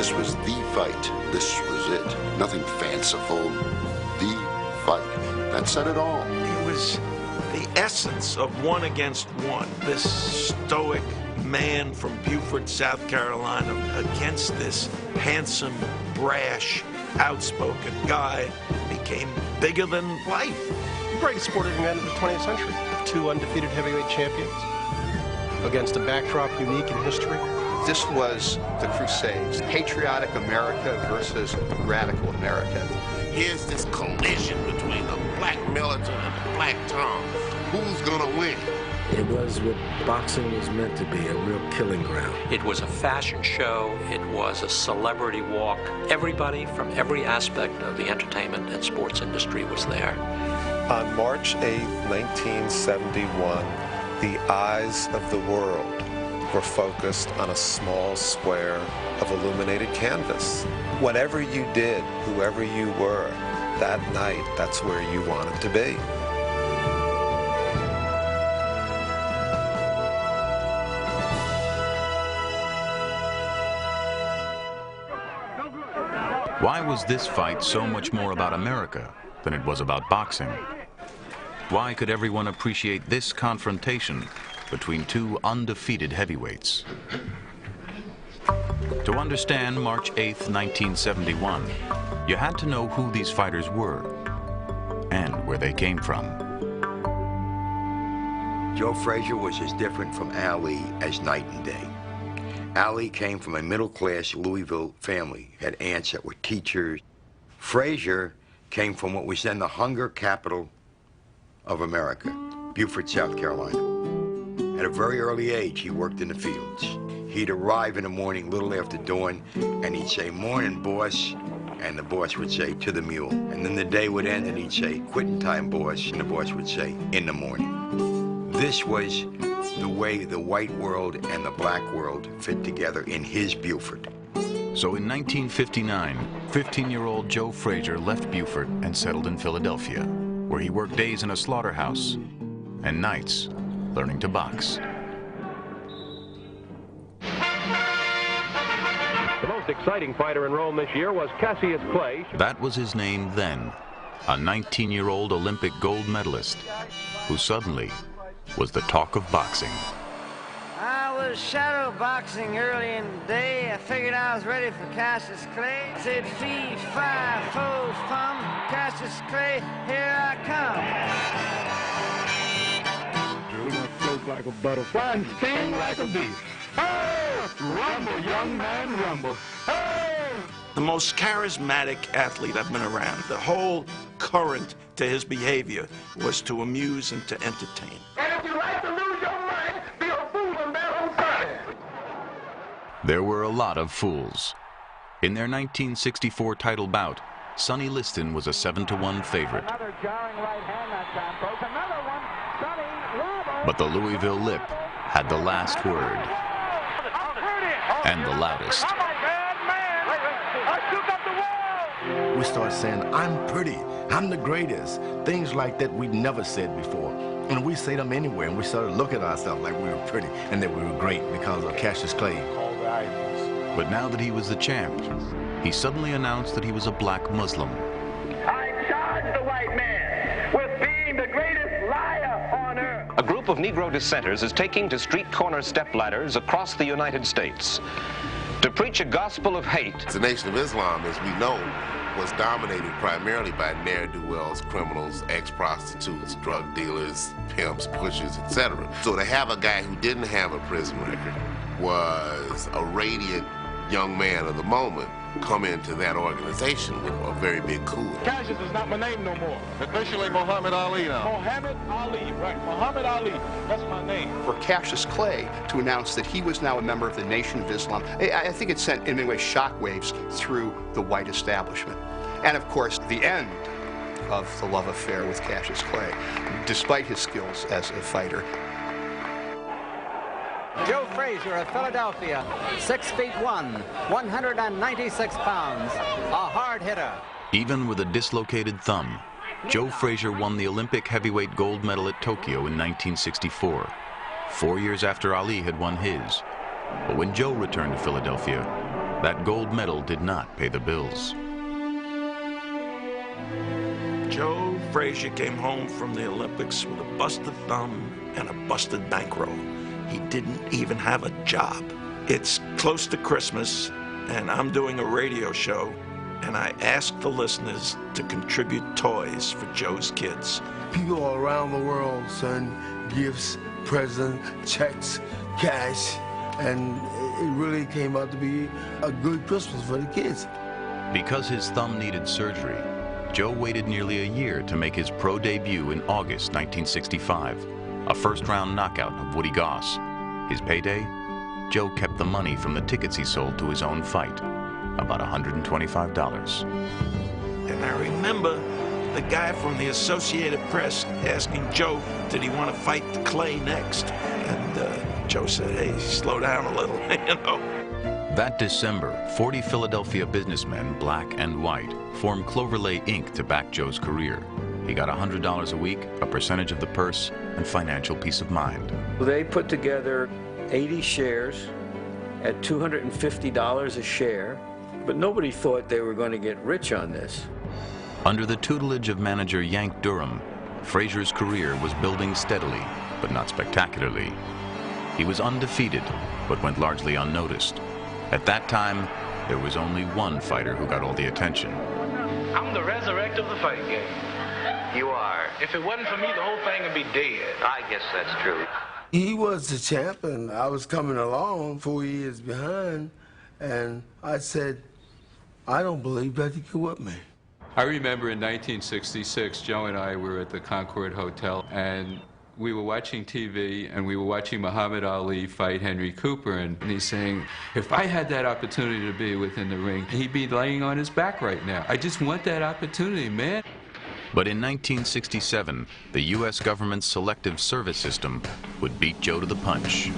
This was the fight. This was it. Nothing fanciful. The fight. That said it all. It was the essence of one against one. This stoic man from Beaufort, South Carolina, against this handsome, brash, outspoken guy became bigger than life. The greatest sporting event of the 20th century. Two undefeated heavyweight champions against a backdrop unique in history. This was the Crusades. Patriotic America versus radical America. Here's this collision between the black militant and the black Tom. Who's gonna win? It was what boxing was meant to be, a real killing ground. It was a fashion show. It was a celebrity walk. Everybody from every aspect of the entertainment and sports industry was there. On March 8, 1971, the eyes of the world were focused on a small square of illuminated canvas. Whatever you did, whoever you were, that night, that's where you wanted to be. Why was this fight so much more about America than it was about boxing? Why could everyone appreciate this confrontation between two undefeated heavyweights? To understand March 8th, 1971, you had to know who these fighters were and where they came from. Joe Frazier was as different from Ali as night and day. Ali came from a middle-class Louisville family, had aunts that were teachers. Frazier came from what was then the hunger capital of America, Beaufort, South Carolina. At a very early age, he worked in the fields. He'd arrive in the morning, little after dawn, and he'd say, "Morning, boss," and the boss would say, "To the mule." And then the day would end, and he'd say, "Quitting time, boss," and the boss would say, "In the morning." This was the way the white world and the black world fit together in his Beaufort. So in 1959, 15-year-old Joe Frazier left Beaufort and settled in Philadelphia, where he worked days in a slaughterhouse and nights learning to box. The most exciting fighter in Rome this year was Cassius Clay. That was his name then, a 19-year-old Olympic gold medalist who suddenly was the talk of boxing. I was shadow boxing early in the day. I figured I was ready for Cassius Clay. Said, "Fee, fi, fo, fum, Cassius Clay, here I come." We're gonna float like a butterfly and sting like a bee. Hey! Rumble, young man, rumble. Hey! The most charismatic athlete I've been around. The whole current to his behavior was to amuse and to entertain. And if you like to lose your mind, be a fool in their own time. There were a lot of fools. In their 1964 title bout, Sonny Liston was a 7-1 favorite. Another jarring right hand that time, folks. Another one. Sonny Robo. But the Louisville Lip had the last word and the loudest. We start saying, "I'm pretty, I'm the greatest." Things like that we'd never said before. And we say them anywhere, and we started looking at ourselves like we were pretty and that we were great because of Cassius Clay. But now that he was the champ, he suddenly announced that he was a black Muslim. I charge the white man with being the greatest liar on earth. A group of Negro dissenters is taking to street corner stepladders across the United States to preach a gospel of hate. The Nation of Islam, as we know, was dominated primarily by ne'er-do-wells, criminals, ex-prostitutes, drug dealers, pimps, pushers, etc. So to have a guy who didn't have a prison record was a radiant young man of the moment come into that organization with a very big coup. Cassius is not my name no more. Officially Muhammad Ali now. Muhammad Ali, right. Muhammad Ali. That's my name. For Cassius Clay to announce that he was now a member of the Nation of Islam, I think it sent, in many ways, shockwaves through the white establishment. And, of course, the end of the love affair with Cassius Clay, despite his skills as a fighter. Joe Frazier of Philadelphia, 6'1", 196 pounds, a hard hitter. Even with a dislocated thumb, Joe Frazier won the Olympic heavyweight gold medal at Tokyo in 1964, 4 years after Ali had won his. But when Joe returned to Philadelphia, That gold medal did not pay the bills. Joe Frazier came home from the Olympics with a busted thumb and a busted bankroll. He didn't even have a job. It's close to Christmas, and I'm doing a radio show, and I asked the listeners to contribute toys for Joe's kids. People all around the world send gifts, presents, checks, cash, and it really came out to be a good Christmas for the kids. Because his thumb needed surgery, Joe waited nearly a year to make his pro debut in August 1965, a first-round knockout of Woody Goss. His payday? Joe kept the money from the tickets he sold to his own fight, about $125. And I remember the guy from the Associated Press asking Joe, did he want to fight Clay next? And Joe said, hey, slow down a little, you know. That December, 40 Philadelphia businessmen, black and white, formed Cloverlay Inc. to back Joe's career. He got $100 a week, a percentage of the purse, and financial peace of mind. They put together 80 shares at $250 a share, but nobody thought they were going to get rich on this. Under the tutelage of manager Yank Durham, Frazier's career was building steadily, but not spectacularly. He was undefeated, but went largely unnoticed. At that time, there was only one fighter who got all the attention. I'm the resurrect of the fight game. You are. If it wasn't for me, the whole thing would be dead. I guess that's true. He was the champ, and I was coming along 4 years behind, and I said, I don't believe that he could whip me. I remember in 1966, Joe and I were at the Concord Hotel, and we were watching TV, and we were watching Muhammad Ali fight Henry Cooper, and he's saying, if I had that opportunity to be within the ring, he'd be laying on his back right now. I just want that opportunity, man. But in 1967, the U.S. government's selective service system would beat Joe to the punch.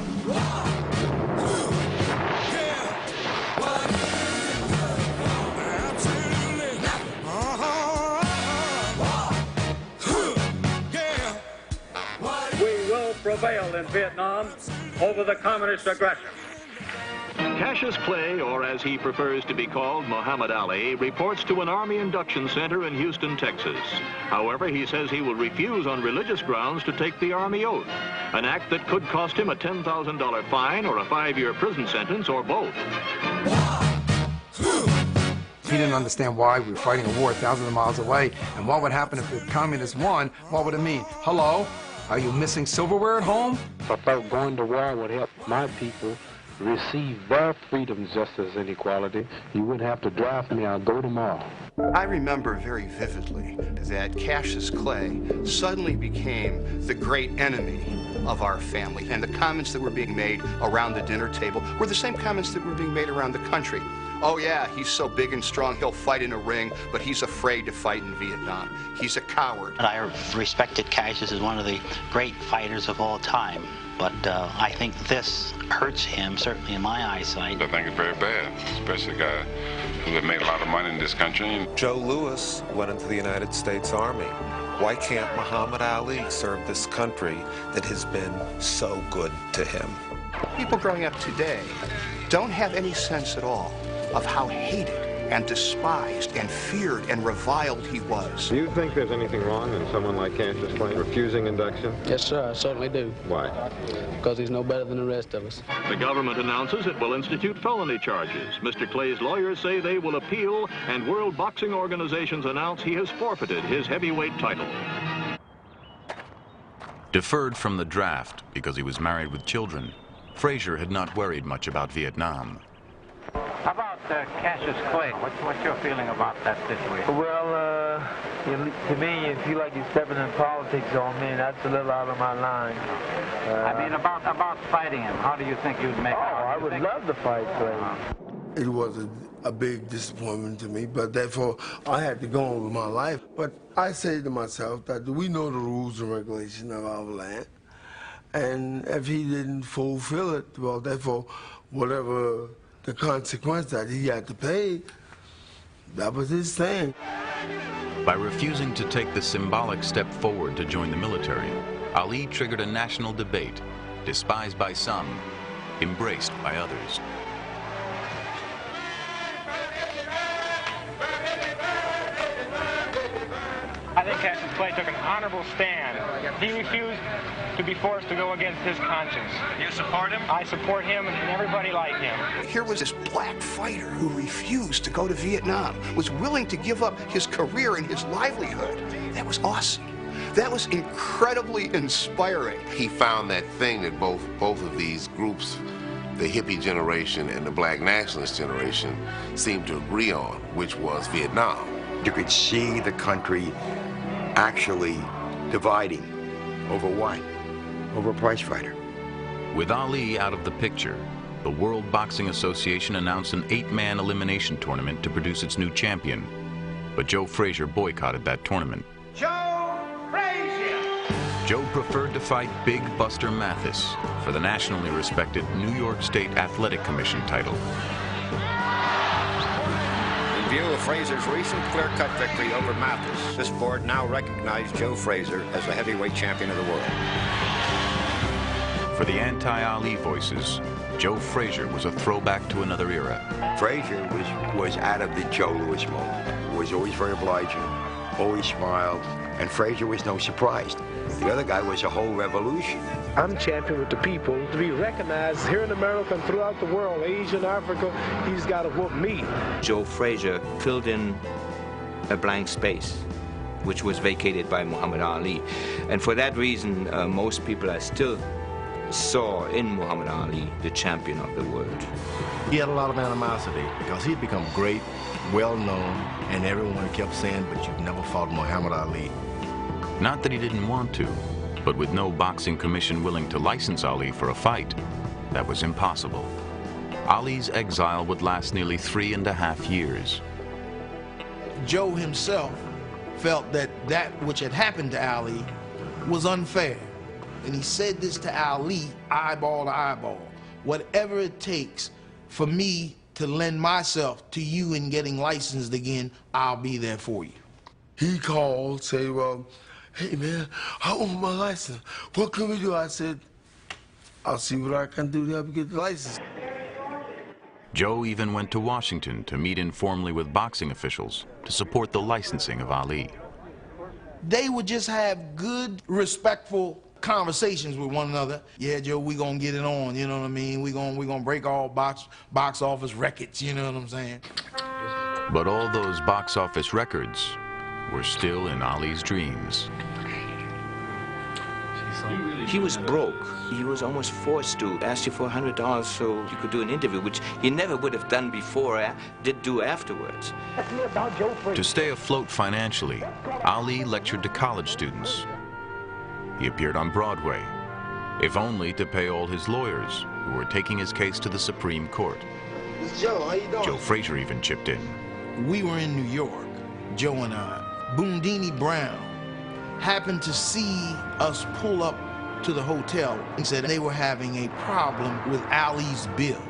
Prevail in Vietnam over the communist aggression. Cassius Clay, or as he prefers to be called, Muhammad Ali, reports to an Army induction center in Houston, Texas. However, he says he will refuse on religious grounds to take the Army oath, an act that could cost him a $10,000 fine or a 5-year prison sentence or both. He didn't understand why we were fighting a war thousands of miles away, and what would happen if the communists won. What would it mean? Hello? Are you missing silverware at home? I felt going to war would help my people receive their freedoms just as inequality. You wouldn't have to draft me, I'll go tomorrow. I remember very vividly that Cassius Clay suddenly became the great enemy of our family. And the comments that were being made around the dinner table were the same comments that were being made around the country. Oh yeah, he's so big and strong, he'll fight in a ring, but he's afraid to fight in Vietnam. He's a coward. I respected Cassius as one of the great fighters of all time, but I think this hurts him, certainly in my eyesight. I think it's very bad, especially a guy who had made a lot of money in this country. Joe Louis went into the United States Army. Why can't Muhammad Ali serve this country that has been so good to him? People growing up today don't have any sense at all of how hated and despised and feared and reviled he was. Do you think there's anything wrong in someone like Cassius Clay refusing induction? Yes, sir, I certainly do. Why? Because he's no better than the rest of us. The government announces it will institute felony charges. Mr. Clay's lawyers say they will appeal, and World Boxing Organizations announce he has forfeited his heavyweight title. Deferred from the draft because he was married with children, Frazier had not worried much about Vietnam. How about Cassius Clay? What's your feeling about that situation? Well, to me, you feel like you're stepping in politics on me, and that's a little out of my line. I mean, about fighting him, how do you think you'd make out? I would love to fight Clay. It was a big disappointment to me, but therefore I had to go on with my life. But I say to myself that we know the rules and regulations of our land, and if he didn't fulfill it, well, therefore, whatever the consequence that he had to pay, that was his thing. By refusing to take the symbolic step forward to join the military, Ali triggered a national debate, despised by some, embraced by others. Cassius Clay took an honorable stand. He refused to be forced to go against his conscience. You support him? I support him and everybody like him. Here was this black fighter who refused to go to Vietnam, was willing to give up his career and his livelihood. That was awesome. That was incredibly inspiring. He found that thing that both of these groups, the hippie generation and the black nationalist generation, seemed to agree on, which was Vietnam. You could see the country actually dividing over what? Over a prize fighter. With Ali out of the picture, the World Boxing Association announced an 8-man elimination tournament to produce its new champion. But Joe Frazier boycotted that tournament. Joe Frazier! Joe preferred to fight Big Buster Mathis for the nationally respected New York State Athletic Commission title. In view of Frazier's recent clear-cut victory over Mathis, this board now recognized Joe Frazier as the heavyweight champion of the world. For the anti-Ali voices, Joe Frazier was a throwback to another era. Frazier was out of the Joe Louis mold. Was always very obliging, always smiled, and Frazier was no surprise. The other guy was a whole revolution. I'm champion with the people. To be recognized here in America and throughout the world, Asia and Africa, he's got to whoop me. Joe Frazier filled in a blank space, which was vacated by Muhammad Ali. And for that reason, most people are still saw in Muhammad Ali the champion of the world. He had a lot of animosity because he'd become great, well-known, and everyone kept saying, but you've never fought Muhammad Ali. Not that he didn't want to, but with no boxing commission willing to license Ali for a fight, that was impossible. Ali's exile would last nearly 3.5 years. Joe himself felt that which had happened to Ali was unfair. And he said this to Ali, eyeball to eyeball. Whatever it takes for me to lend myself to you in getting licensed again, I'll be there for you. He called, say, well, hey man, I want my license. What can we do? I said, I'll see what I can do to help you get the license. Joe even went to Washington to meet informally with boxing officials to support the licensing of Ali. They would just have good, respectful conversations with one another. Yeah, Joe, we gonna get it on, you know what I mean? We gonna break all box office records, you know what I'm saying? But all those box office records were still in Ali's dreams. He was broke. He was almost forced to ask you for $100 so you could do an interview, which he never would have done before, did do afterwards. To stay afloat financially, Ali lectured to college students. He appeared on Broadway, if only to pay all his lawyers who were taking his case to the Supreme Court. Joe, how you doing? Joe Frazier even chipped in. We were in New York, Joe and I. Boondini Brown happened to see us pull up to the hotel and said they were having a problem with Ali's bill.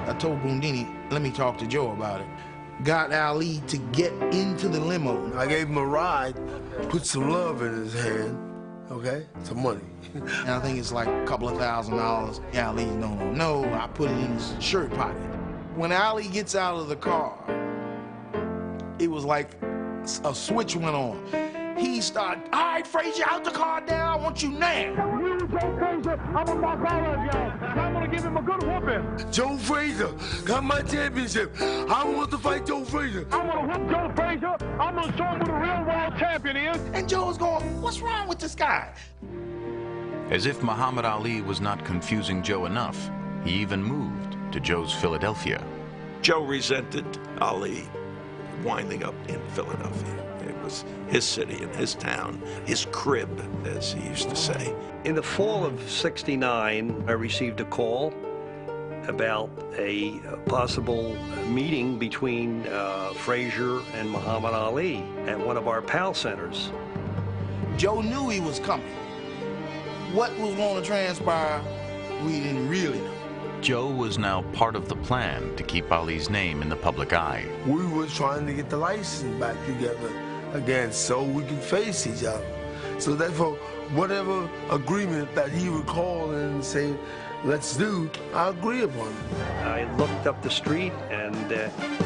I told Boondini, let me talk to Joe about it. Got Ali to get into the limo. I gave him a ride, put some love in his hand, okay? Some money. And I think it's like a couple of $1,000. Ali, no, I put it in his shirt pocket. When Ali gets out of the car, it was like a switch went on. He started, all right, Frazier, out the car now, I want you now. You, Joe Frazier, I'm gonna knock all of y'all. I'm gonna give him a good whooping. Joe Frazier got my championship. I want to fight Joe Frazier. I'm gonna whoop Joe Frazier. I'm gonna show him who the real world champion is. And Joe's going, what's wrong with this guy? As if Muhammad Ali was not confusing Joe enough, he even moved to Joe's Philadelphia. Joe resented Ali winding up in Philadelphia. It was his city and his town, his crib, as he used to say. In the fall of '69, I received a call about a possible meeting between Frazier and Muhammad Ali at one of our PAL centers. Joe knew he was coming. What was going to transpire, we didn't really know. Joe was now part of the plan to keep Ali's name in the public eye. We were trying to get the license back together again so we could face each other. So therefore, whatever agreement that he would call and say, let's do, I agree upon it. I looked up the street and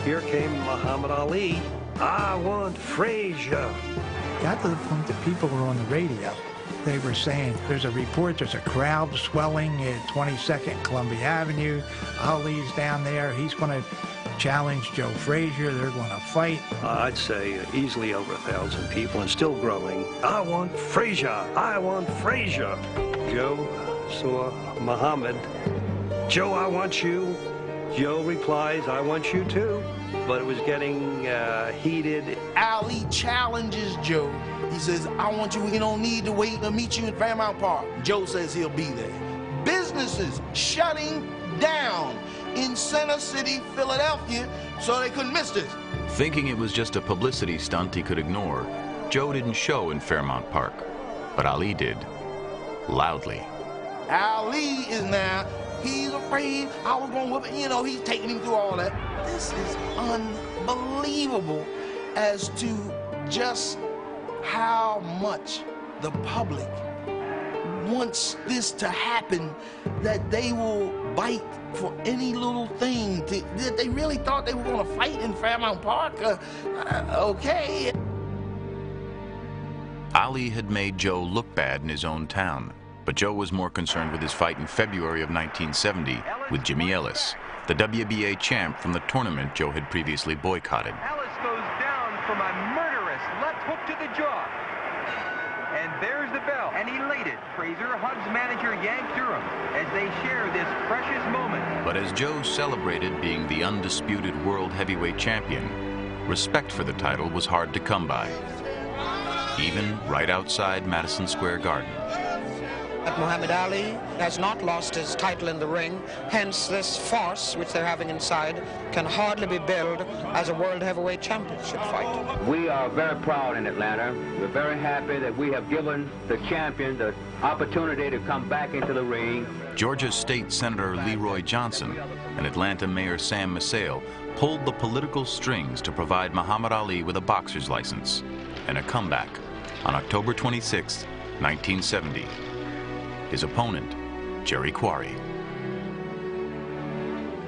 here came Muhammad Ali. I want Frazier. got to the point that people were on the radio. They were saying, there's a report, there's a crowd swelling at 22nd Columbia Avenue. Ali's down there. He's going to challenge Joe Frazier. They're going to fight. I'd say easily over 1,000 people and still growing. I want Frazier. I want Frazier. Joe saw Muhammad. Joe, I want you. Joe replies, I want you too. But it was getting heated. Ali challenges Joe. He says, I want you, we don't need to wait to meet you in Fairmount Park. Joe says he'll be there. Businesses shutting down in Center City, Philadelphia, so they couldn't miss this. Thinking it was just a publicity stunt he could ignore, Joe didn't show in Fairmount Park, but Ali did, loudly. Ali is now, he's afraid I was going to whip it. You know, he's taking him through all that. This is unbelievable as to just how much the public wants this to happen, that they will bite for any little thing. They really thought they were going to fight in Fairmount Park? Okay. Ali had made Joe look bad in his own town, but Joe was more concerned with his fight in February of 1970 with Jimmy Ellis, the WBA champ from the tournament Joe had previously boycotted. Ellis goes down from a murderous left hook to the jaw. And there's the bell. And elated, Frazier hugs manager Yank Durham as they share this precious moment. But as Joe celebrated being the undisputed world heavyweight champion, respect for the title was hard to come by, even right outside Madison Square Garden. Muhammad Ali has not lost his title in the ring, hence this farce which they're having inside can hardly be billed as a World Heavyweight Championship fight. We are very proud in Atlanta. We're very happy that we have given the champion the opportunity to come back into the ring. Georgia State Senator Leroy Johnson and Atlanta Mayor Sam Masail pulled the political strings to provide Muhammad Ali with a boxer's license and a comeback on October 26, 1970. His opponent, Jerry Quarry.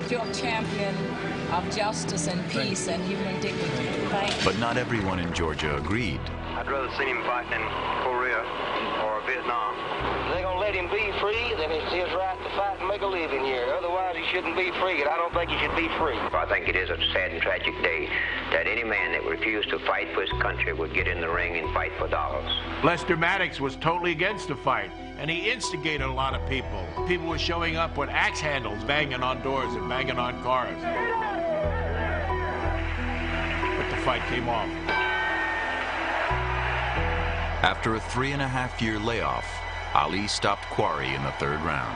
You're a champion of justice and peace and human dignity. Thank you. But not everyone in Georgia agreed. I'd rather see him fighting in Korea or Vietnam. They're going to let him be free, then it's his right to fight and make a living here. Otherwise, he shouldn't be free, and I don't think he should be free. I think it is a sad and tragic day that any man that refused to fight for his country would get in the ring and fight for dollars. Lester Maddox was totally against the fight, and he instigated a lot of people. People were showing up with axe handles, banging on doors and banging on cars. But the fight came off. After a 3.5-year layoff, Ali stopped Quarry in the third round.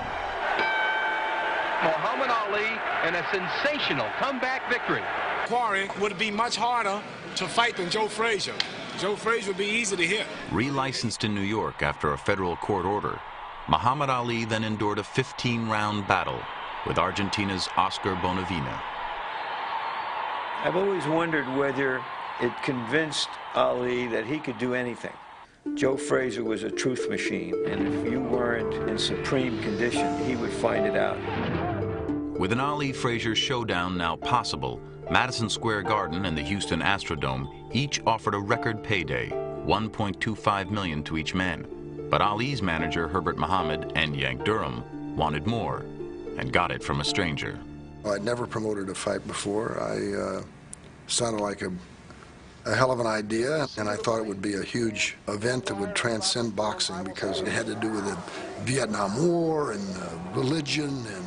Muhammad Ali in a sensational comeback victory. Quarry would be much harder to fight than Joe Frazier. Joe Frazier would be easy to hit. Relicensed in New York after a federal court order, Muhammad Ali then endured a 15-round battle with Argentina's Oscar Bonavena. I've always wondered whether it convinced Ali that he could do anything. Joe Frazier was a truth machine, and if you weren't in supreme condition, he would find it out. With an Ali-Frazier showdown now possible, Madison Square Garden and the Houston Astrodome each offered a record payday, $1.25 million to each man. But Ali's manager, Herbert Muhammad, and Yank Durham wanted more, and got it from a stranger. I'd never promoted a fight before. I sounded like a hell of an idea, and I thought it would be a huge event that would transcend boxing because it had to do with the Vietnam War and religion and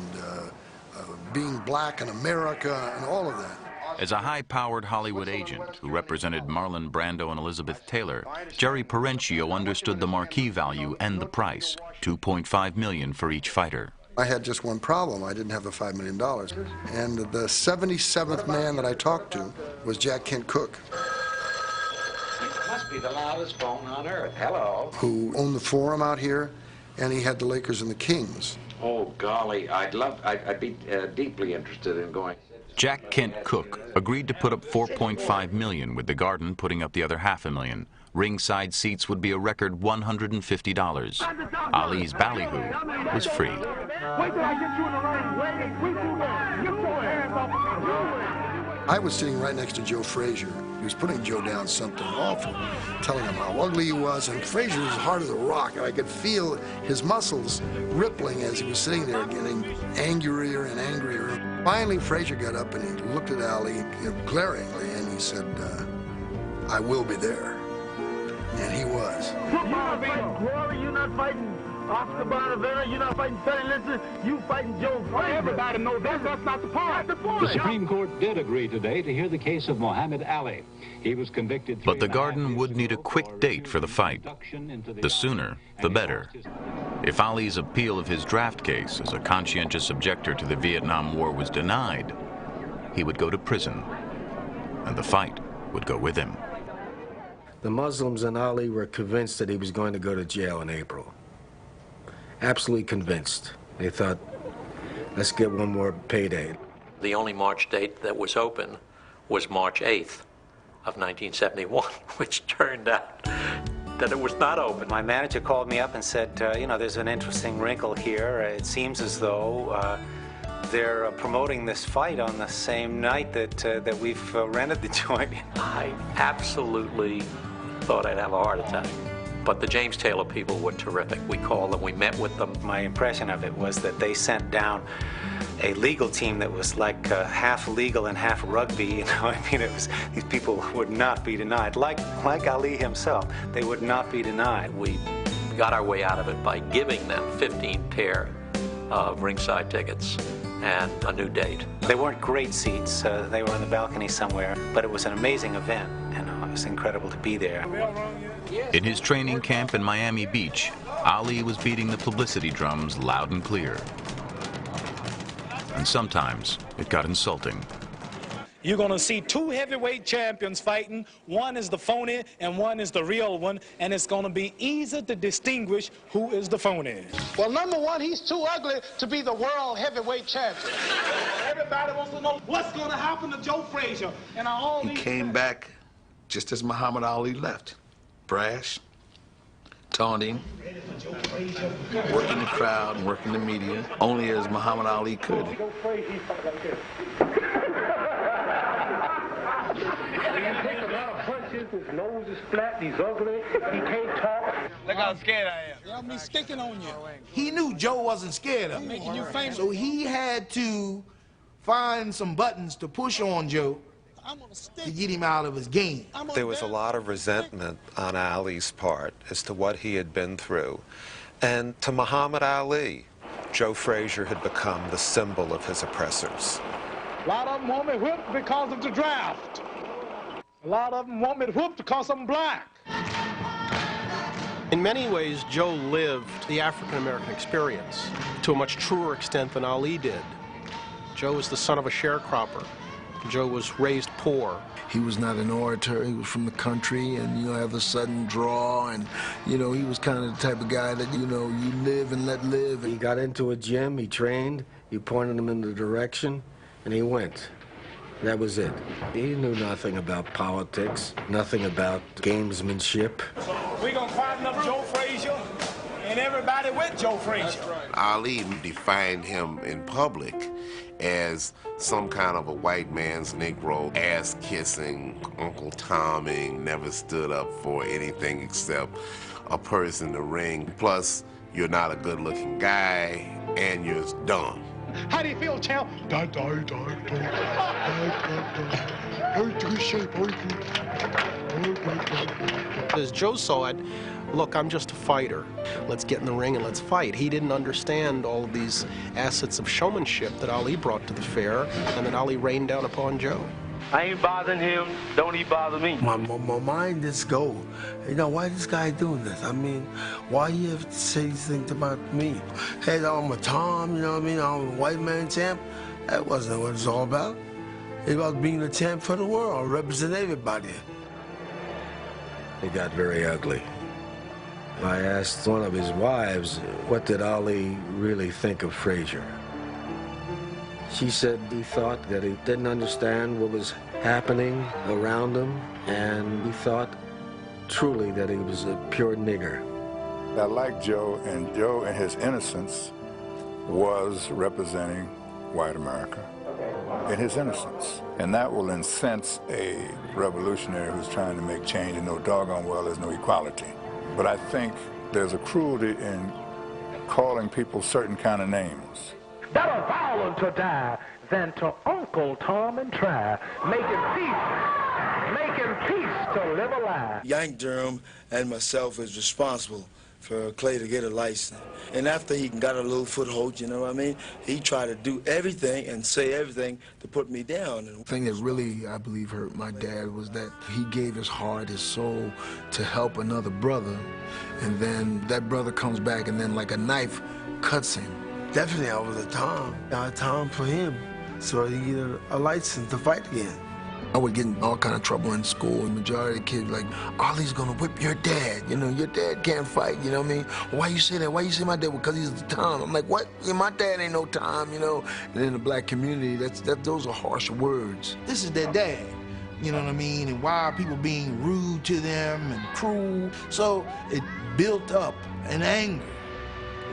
being black in America and all of that. As a high-powered Hollywood agent who represented Marlon Brando and Elizabeth Taylor, Jerry Perenchio understood the marquee value and the price, $2.5 million for each fighter. I had just one problem. I didn't have the $5 million. And the 77th man that I talked to was Jack Kent Cooke. Must be the loudest phone on earth. Hello. Who owned the Forum out here, and he had the Lakers and the Kings. Oh, golly, I'd be deeply interested in going. Jack Kent Cooke agreed to put up $4.5 million, with the Garden putting up the other $500,000. Ringside seats would be a record $150. Ali's ballyhoo was free. Wait till I get you in the ring. Wait, 3, 2, 1. Get your hands off. I was sitting right next to Joe Frazier, He was putting Joe down something awful, telling him how ugly he was, and Frazier was hard as a rock, and I could feel his muscles rippling as he was sitting there, getting angrier and angrier. Finally, Frazier got up and he looked at Ali glaringly, and he said, I will be there. And he was. You're not fighting Glory, you're not fighting Oscar Bonavena, you're not fighting Sonny Liston, you fighting Joe Frazier. Everybody knows that's not the point. That's the point. The Supreme Court did agree today to hear the case of Muhammad Ali. He was convicted. But the Garden would need a quick date for the fight. The sooner, the better. If Ali's appeal of his draft case as a conscientious objector to the Vietnam War was denied, he would go to prison, and the fight would go with him. The Muslims and Ali were convinced that he was going to go to jail in April. Absolutely convinced. They thought, let's get one more payday. The only March date that was open was March 8th of 1971, which turned out that it was not open. My manager called me up and said, you know, there's an interesting wrinkle here. It seems as though they're promoting this fight on the same night that we've rented the joint. I absolutely thought I'd have a heart attack. But the James Taylor people were terrific. We called them, we met with them. My impression of it was that they sent down a legal team that was like half legal and half rugby. You know, I mean, it was, these people would not be denied. Like Ali himself, they would not be denied. We got our way out of it by giving them 15 pair of ringside tickets and a new date. They weren't great seats. They were on the balcony somewhere, but it was an amazing event, and it was incredible to be there. In his training camp in Miami Beach, Ali was beating the publicity drums loud and clear. And sometimes it got insulting. You're going to see two heavyweight champions fighting. One is the phony and one is the real one, and it's going to be easy to distinguish who is the phony. Well, number one, he's too ugly to be the world heavyweight champion. Everybody wants to know what's going to happen to Joe Frazier. And all he came back just as Muhammad Ali left. Brash, taunting, working the crowd and working the media, only as Muhammad Ali could. He takes a lot of punches, his nose is flat, he's ugly, he can't talk. Look how scared I am. Y'all me sticking on you. He knew Joe wasn't scared of him. Making you famous. So he had to find some buttons to push on Joe to get him out of his game. There was a lot of resentment on Ali's part as to what he had been through. And to Muhammad Ali, Joe Frazier had become the symbol of his oppressors. A lot of them want me whipped because of the draft. A lot of them want me whipped because I'm black. In many ways, Joe lived the African-American experience to a much truer extent than Ali did. Joe was the son of a sharecropper. Joe was raised poor. He was not an orator. He was from the country and, you know, have a sudden draw. And, you know, he was kind of the type of guy that, you know, you live and let live. He got into a gym, he trained, you pointed him in the direction, and he went. That was it. He knew nothing about politics, nothing about gamesmanship. We're going to find up Joe Frazier and everybody with Joe Frazier. Ali defined him in public as some kind of a white man's Negro, ass-kissing, Uncle Tomming, never stood up for anything except a person in the ring. Plus, you're not a good-looking guy, and you're dumb. How do you feel, champ? As Joe saw it, look, I'm just a fighter. Let's get in the ring and let's fight. He didn't understand all of these assets of showmanship that Ali brought to the fair and that Ali rained down upon Joe. I ain't bothering him, don't he bother me. My mind just go, you know, why this guy doing this? I mean, why you have to say these things about me? Hey, I'm a Tom, you know what I mean? I'm a white man champ. That wasn't what it's all about. It's about being a champ for the world, represent everybody. It got very ugly. I asked one of his wives, what did Ali really think of Frazier? She said he thought that he didn't understand what was happening around him, and he thought truly that he was a pure nigger. I like Joe, and Joe in his innocence was representing white America. in his innocence. And that will incense a revolutionary who's trying to make change, and no doggone well there's no equality. But I think there's a cruelty in calling people certain kind of names. Better violent to die than to Uncle Tom and try, making peace to live a lie. Yank Durham and myself is responsible for Clay to get a license. And after he got a little foothold, you know what I mean, he tried to do everything and say everything to put me down. The thing that really, I believe, hurt my dad was that he gave his heart, his soul to help another brother, and then that brother comes back and then like a knife cuts him. Definitely I was a Tom. I had Tom for him, so he get a license to fight again. I would get in all kind of trouble in school, and the majority of the kids like, Ollie's gonna whip your dad. You know, your dad can't fight, you know what I mean? Why you say that? Why you say my dad? Well, because he's the Tom. I'm like, what? Yeah, my dad ain't no Tom, you know? And in the black community, those are harsh words. This is their dad, you know what I mean? And why are people being rude to them and cruel? So it built up an anger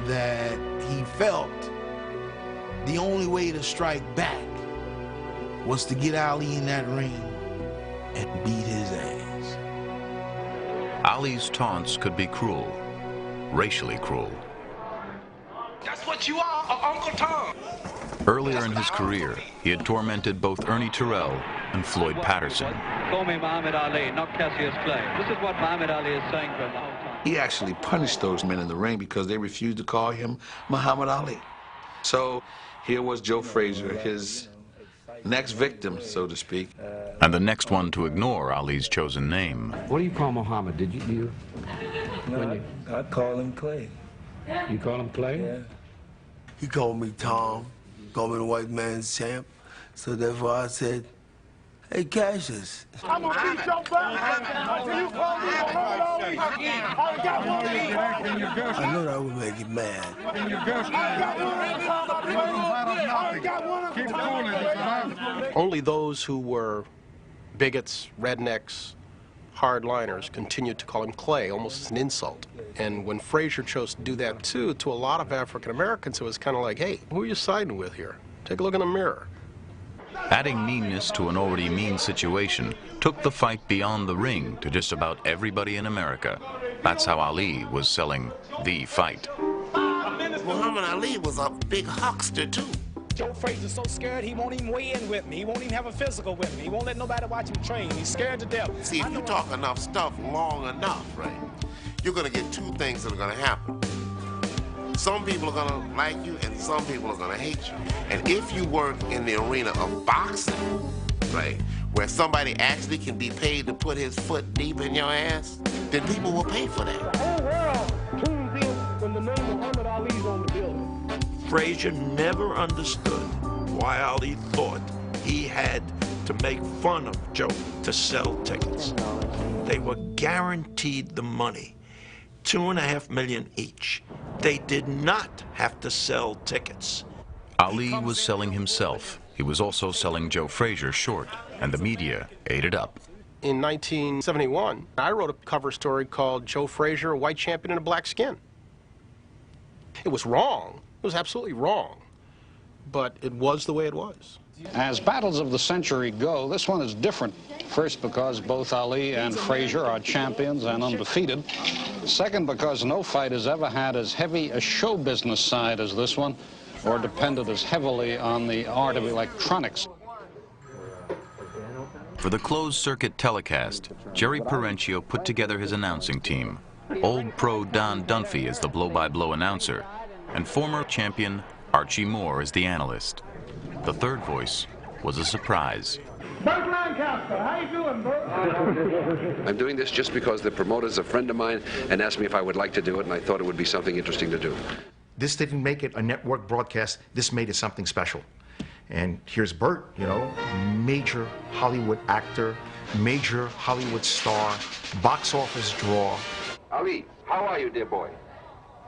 that he felt the only way to strike back was to get Ali in that ring and beat his ass. Ali's taunts could be cruel, racially cruel. That's what you are, Uncle Tom. Earlier in his career, he had tormented both Ernie Terrell and Floyd Patterson. Call me Muhammad Ali, not Cassius Clay. This is what Muhammad Ali is saying to him the whole time. He actually punished those men in the ring because they refused to call him Muhammad Ali. So here was Joe Frazier, his next victim, so to speak. And the next one to ignore Ali's chosen name. What do you call Muhammad? Did you? No, I call him Clay. You call him Clay? Yeah. He called me Tom, called me the white man's champ. So therefore I said, hey, Cassius. I'm gonna beat your butt until you call me I know that would make him mad. Only those who were bigots, rednecks, hardliners continued to call him Clay, almost as an insult. And when Frazier chose to do that too, to a lot of African Americans, it was kind of like, hey, who are you siding with here? Take a look in the mirror. Adding meanness to an already mean situation took the fight beyond the ring to just about everybody in America. That's how Ali was selling the fight. Muhammad Ali was a big huckster, too. Joe Frazier's so scared he won't even weigh in with me. He won't even have a physical with me. He won't let nobody watch him train. He's scared to death. See, if you talk enough stuff long enough, right, you're going to get two things that are going to happen. Some people are going to like you, and some people are going to hate you. And if you work in the arena of boxing, right, where somebody actually can be paid to put his foot deep in your ass, then people will pay for that. The whole world tunes in when the name Muhammad Ali's on the building. Frazier never understood why Ali thought he had to make fun of Joe to sell tickets. They were guaranteed the money, $2.5 million each. They did not have to sell tickets. Ali was selling himself. He was also selling Joe Frazier short, and the media ate it up. In 1971, I wrote a cover story called Joe Frazier, a white champion in a black skin. It was wrong. It was absolutely wrong. But it was the way it was. As battles of the century go, this one is different. First, because both Ali and Frazier are champions and undefeated. Second, because no fight has ever had as heavy a show business side as this one, or depended as heavily on the art of electronics. For the closed-circuit telecast, Jerry Perenchio put together his announcing team. Old pro Don Dunphy as the blow-by-blow announcer, and former champion Archie Moore as the analyst. The third voice was a surprise. Bert Lancaster, how you doing, Bert? I'm doing this just because the promoter's a friend of mine and asked me if I would like to do it, and I thought it would be something interesting to do. This didn't make it a network broadcast. This made it something special. And here's Bert, you know, major Hollywood actor, major Hollywood star, box office draw. Ali, how are you, dear boy?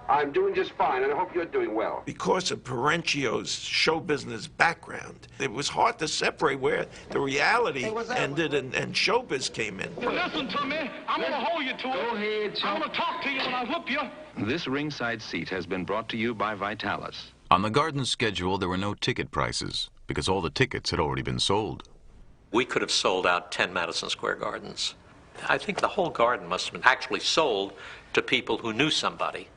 I'm doing just fine, and I hope you're doing well. Because of Perenchio's show business background, it was hard to separate where the reality ended and showbiz came in. Listen to me. I'm going to hold you to it. Go ahead, I'm going to talk to you when I whoop you. This ringside seat has been brought to you by Vitalis. On the Garden's schedule, there were no ticket prices because all the tickets had already been sold. We could have sold out 10 Madison Square Gardens. I think the whole garden must have been actually sold to people who knew somebody.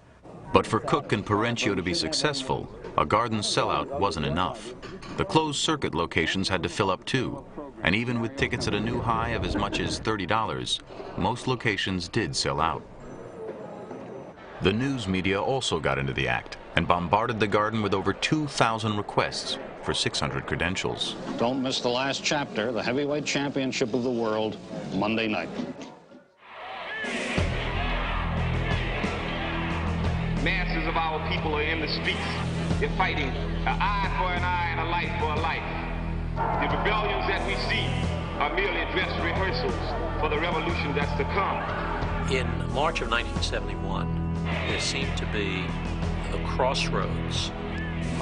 But for Cook and Perenchio to be successful, a garden sellout wasn't enough. The closed-circuit locations had to fill up too, and even with tickets at a new high of as much as $30, most locations did sell out. The news media also got into the act and bombarded the garden with over 2,000 requests for 600 credentials. Don't miss the last chapter, the heavyweight championship of the world, Monday night. Masses of our people are in the streets. They're fighting an eye for an eye and a life for a life. The rebellions that we see are merely dress rehearsals for the revolution that's to come. In March of 1971, there seemed to be a crossroads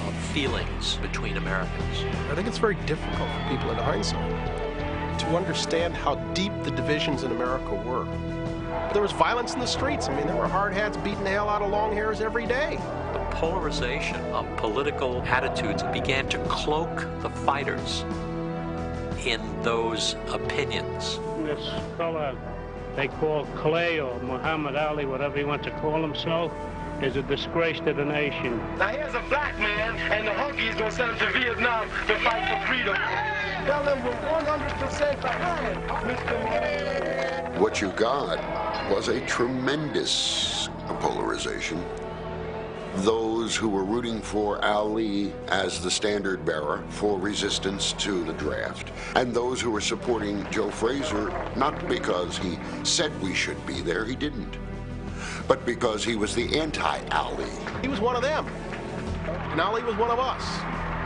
of feelings between Americans. I think it's very difficult for people in hindsight to understand how deep the divisions in America were. There was violence in the streets. I mean, there were hard hats beating the hell out of long hairs every day. The polarization of political attitudes began to cloak the fighters in those opinions. This fella they call Clay or Muhammad Ali, whatever he wants to call himself, is a disgrace to the nation. Now here's a black man, and the Hokies gonna send him to Vietnam to fight for freedom. Tell them we're 100% behind, Mr. What you got was a tremendous polarization. Those who were rooting for Ali as the standard bearer for resistance to the draft, and those who were supporting Joe Frazier, not because he said we should be there, he didn't, but because he was the anti-Ali. He was one of them, and Ali was one of us.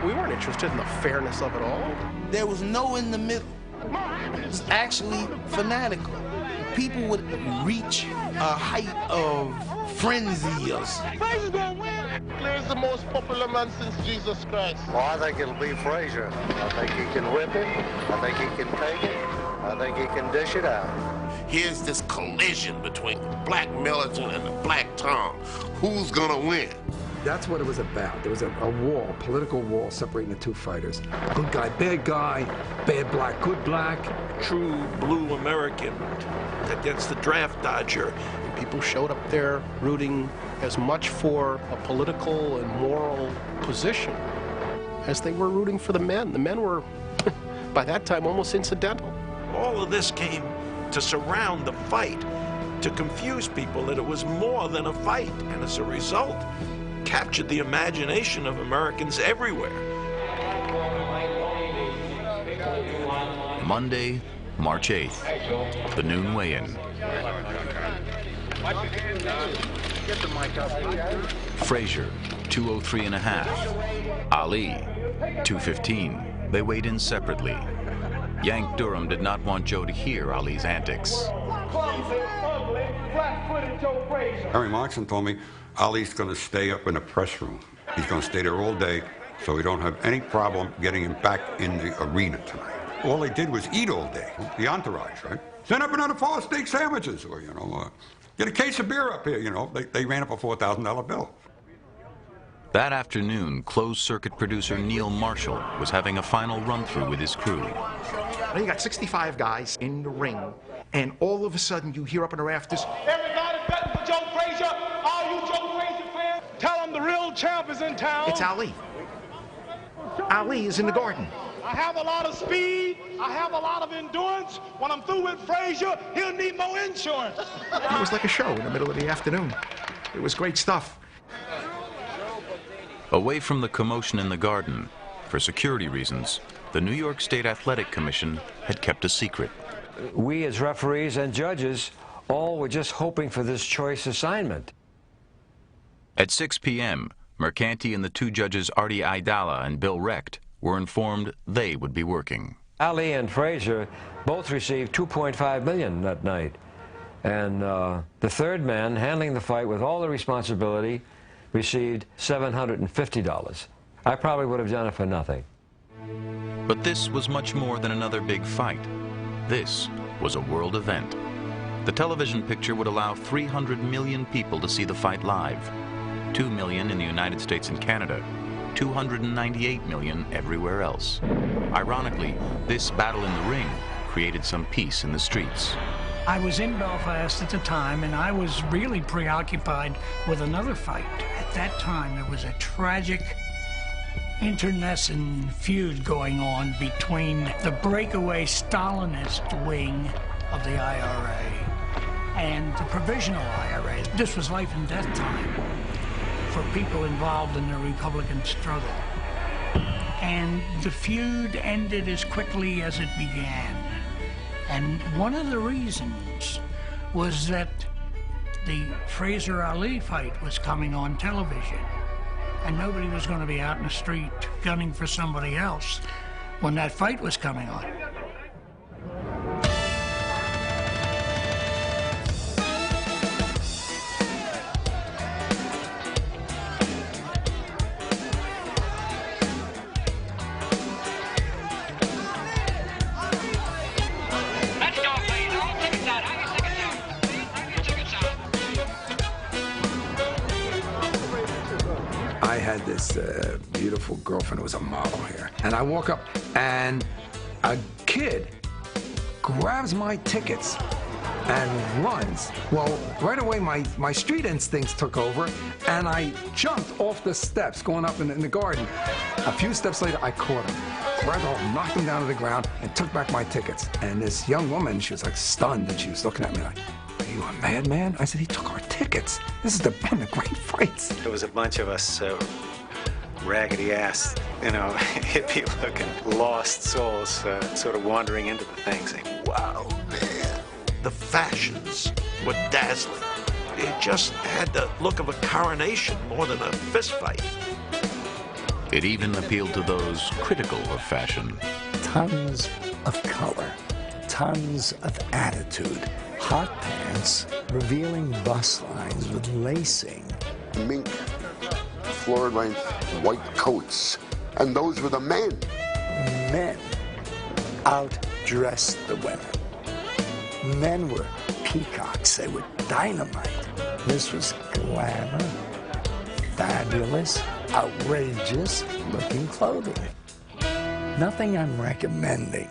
We weren't interested in the fairness of it all. There was no in the middle. It was actually fanatical. People would reach a height of frenzy or Frazier's gonna win. Clear's the most popular man since Jesus Christ. Well, I think it'll be Frazier. I think he can whip it. I think he can take it. I think he can dish it out. Here's this collision between the black militant and the black Tom. Who's gonna win? That's what it was about. There was a wall, political wall, separating the two fighters. Good guy, bad black, good black. True blue American against the draft dodger. People showed up there rooting as much for a political and moral position as they were rooting for the men. The men were, by that time, almost incidental. All of this came to surround the fight, to confuse people that it was more than a fight, and as a result, captured the imagination of Americans everywhere. Monday, March 8th, the noon weigh-in. Frazier, 203.5. Ali, 215. They weighed in separately. Yank Durham did not want Joe to hear Ali's antics. Harry Markson told me Ali's going to stay up in the press room. He's going to stay there all day, so we don't have any problem getting him back in the arena tonight. All they did was eat all day, the entourage, right? Send up another 4 steak sandwiches, or, get a case of beer up here, They ran up a $4,000 bill. That afternoon, closed-circuit producer Neil Marshall was having a final run-through with his crew. Now you got 65 guys in the ring, and all of a sudden you hear up in the rafters, Everybody betting for Joe Frazier. All you Joe Frazier fans, tell them the real champ is in town. it's Ali. Ali is in the garden. I have a lot of speed. I have a lot of endurance. When I'm through with Frazier, he'll need more insurance. It was like a show in the middle of the afternoon. It was great stuff. Away from the commotion in the garden, for security reasons, the New York State Athletic Commission had kept a secret. We as referees and judges all were just hoping for this choice assignment. At 6 p.m., Mercanti and the two judges Artie Aidala and Bill Recht were informed they would be working. Ali and Frazier both received $2.5 million that night. And the third man, handling the fight with all the responsibility, received $750. I probably would have done it for nothing. But this was much more than another big fight. This was a world event. The television picture would allow 300 million people to see the fight live. 2 million in the United States and Canada, $298 million everywhere else. Ironically, this battle in the ring created some peace in the streets. I was in Belfast at the time, and I was really preoccupied with another fight. At that time, there was a tragic internecine feud going on between the breakaway Stalinist wing of the IRA and the provisional IRA. This was life and death time for people involved in the Republican struggle. And the feud ended as quickly as it began. And one of the reasons was that the Frazier-Ali fight was coming on television, and nobody was going to be out in the street gunning for somebody else when that fight was coming on. I had this beautiful girlfriend who was a model here. And I walk up and a kid grabs my tickets and runs. Well, right away my street instincts took over and I jumped off the steps going up in the garden. A few steps later, I caught him. Grabbed him, knocked him down to the ground and took back my tickets. And this young woman, she was like stunned and she was looking at me like, "Are you a madman?" I said, "He took our tickets. This is one of the great fights." There was a bunch of us raggedy-ass, hippie-looking, lost souls sort of wandering into the thing saying, "Wow, man." The fashions were dazzling. It just had the look of a coronation more than a fist fight. It even appealed to those critical of fashion. Tons of color, tons of attitude. Hot pants, revealing bust lines with lacing. Mink, floor-length white coats, and those were the men. Men outdressed the women. Men were peacocks, they were dynamite. This was glamour, fabulous, outrageous looking clothing. Nothing I'm recommending.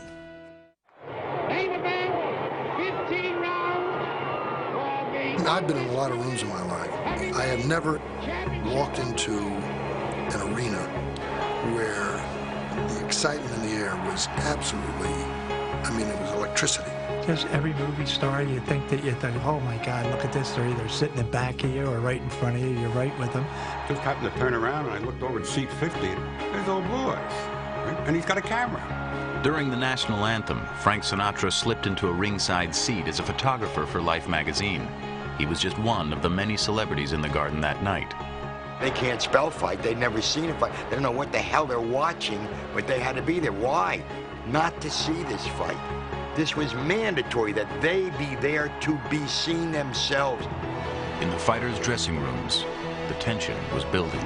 I've been in a lot of rooms in my life. I have never walked into an arena where the excitement in the air was absolutely, it was electricity. Just every movie star, you think, oh my God, look at this. They're either sitting in back of you or right in front of you. You're right with them. Just happened to turn around and I looked over at seat 50. There's old boys, right? And he's got a camera. During the national anthem, Frank Sinatra slipped into a ringside seat as a photographer for Life magazine. He was just one of the many celebrities in the garden that night. They can't spell fight. They've never seen a fight. They don't know what the hell they're watching, but they had to be there. Why? Not to see this fight. This was mandatory that they be there to be seen themselves. In the fighters' dressing rooms, the tension was building.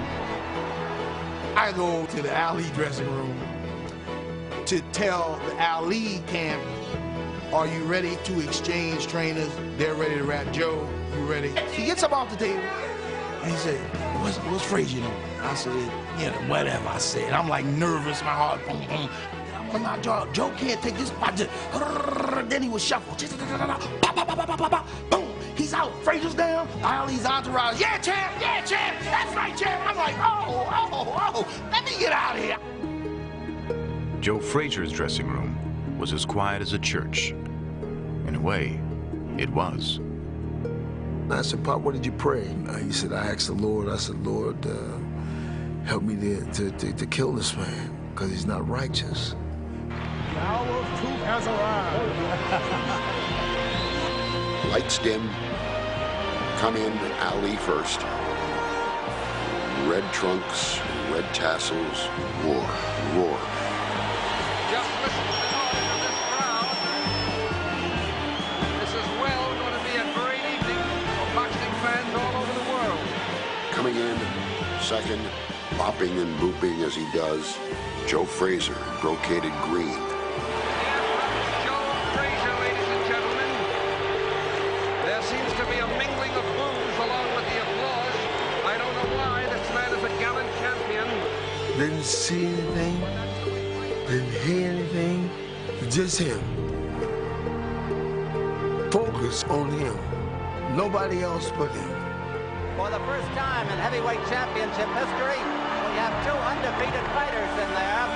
I go to the Ali dressing room to tell the Ali camp, are you ready to exchange trainers? They're ready to rap. Joe, you ready? He gets up off the table and he said, what's Frazier doing? I said, whatever I said. I'm like nervous, my heart boom, boom. But now Joe can't take this spot. Then he was shuffled. Boom, he's out. Frazier's down. Ali's entourage. Yeah, champ, that's right, champ. I'm like, oh, let me get out of here. Joe Frazier's dressing room was as quiet as a church. In a way, it was. I said, "Pop, what did you pray?" He said, "I asked the Lord, Lord, help me to kill this man, because he's not righteous." The hour of truth has arrived. Lights dim. Come in, Ali first. Red trunks, red tassels, roar. Just listen to the noise of this crowd. This is well going to be a great evening for boxing fans all over the world. Coming in, second, bopping and booping as he does, Joe Frazier, brocaded green. Joe Frazier, ladies and gentlemen. There seems to be a mingling of boos along with the applause. I don't know why. This man is a gallant champion. didn't see anything, didn't hear anything, just him. Focus on him. Nobody else but him. For the first time in heavyweight championship history, we have two undefeated fighters in there.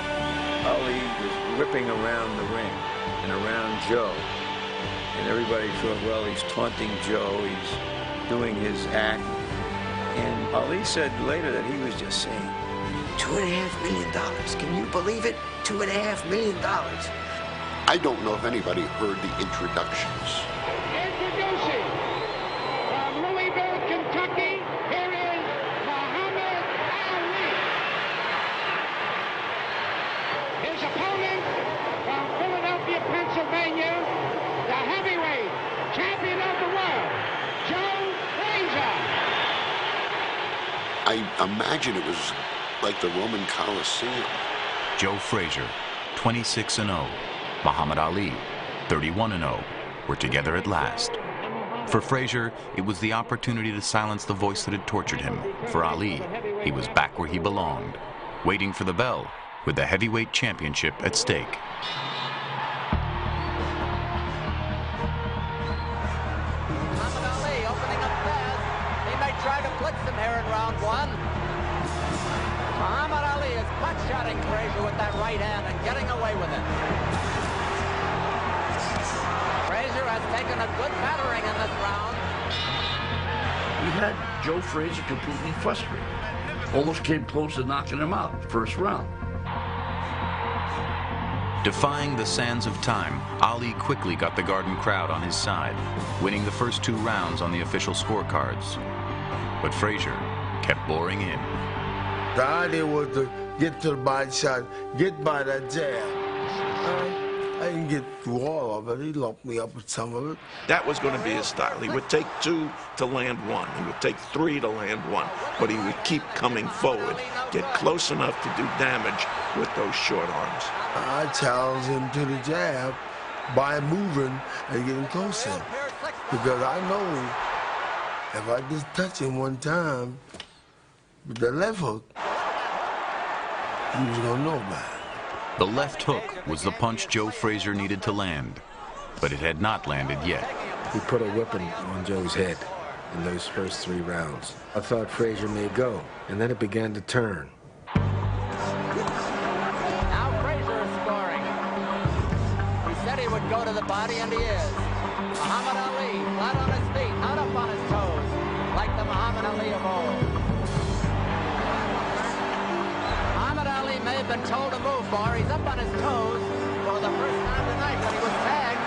Ali was whipping around the ring and around Joe. And everybody thought, well, he's taunting Joe, he's doing his act. And Ali said later that he was just saying, $2.5 million. Can you believe it? $2.5 million. I don't know if anybody heard the introductions. Introducing from Louisville, Kentucky, here is Muhammad Ali. His opponent from Philadelphia, Pennsylvania, the heavyweight champion of the world, Joe Frazier. I imagine it was like the Roman Colosseum. Joe Frazier, 26-0. Muhammad Ali, 31-0, were together at last. For Frazier, it was the opportunity to silence the voice that had tortured him. For Ali, he was back where he belonged, waiting for the bell with the heavyweight championship at stake. Muhammad Ali opening up fast. He may try to blitz him here in round one. Muhammad Ali is pot-shotting Frazier with that right hand and getting away with it. Frazier has taken a good battering in this round. He had Joe Frazier completely frustrated. Almost came close to knocking him out first round. Defying the sands of time, Ali quickly got the Garden crowd on his side, winning the first 2 rounds on the official scorecards. But Frazier kept boring in. The idea was to get to the body shot, get by that jab. I didn't get through all of it. He lumped me up with some of it. That was going to be his style. He would take 2 to land 1. He would take 3 to land 1. But he would keep coming forward, get close enough to do damage with those short arms. I challenged him to the jab by moving and getting closer. Because I know if I just touch him one time with the left hook, he was going to know about it. The left hook was the punch Joe Frazier needed to land, but it had not landed yet. He put a whipping on Joe's head in those first 3 rounds. I thought Frazier may go, and then it began to turn. Now Frazier is scoring. He said he would go to the body, and he is. Muhammad Ali, flat on his feet, not up on his toes, like the Muhammad Ali of old. Muhammad Ali may have been told to move more. He's up on his toes for the first time tonight when he was tagged.